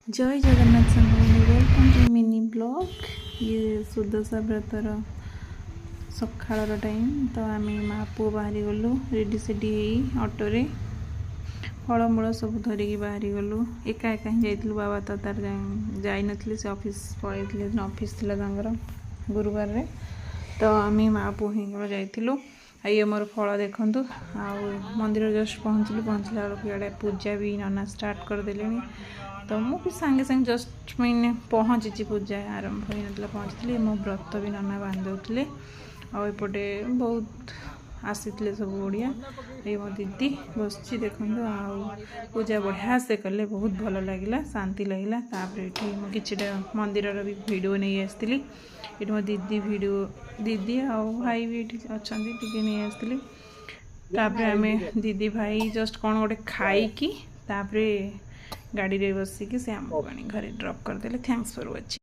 जय जगन्नाथ संगवानी welcome to mini blog. ये सुदशा व्रतर सकाळ टाइम तो आम माँ पु बाहरी गलु रेडी सेडी ऑटोरे फलमूल सब धरिकी बाहरी गलु। एका एका ही जाइलु बाबा तो तार जाई नथले से ऑफिस पळैथिले ऑफिस थिला तांगर गुरुवार रे तो आम माँ पु ही जाइलु। ये मोर फल देखंतु आ मंदिर जस्ट पहुँचला बेलू पूजा भी नना स्टार्ट करदे तो मुझे सांगे सांगे जस्ट मैंने पहुँची पूजा आरंभ हो ना पहुँची मो व्रत भी नना बांधुले आउपटे बहुत आसी सब ओडिया ये मो दीदी बस देखो पूजा बढ़िया से कले बहुत भल लगे शांति लगे तापर ये मंदिर भी वीडियो नहीं आसती ये मो दीदी वीडियो दीदी आ भाई भी अच्छा नहीं आसती आम दीदी भाई जस्ट कौन गोटे खाई गाड़ी रे बसिकी से आमको घरे ड्रॉप करदे। Thanks for watching.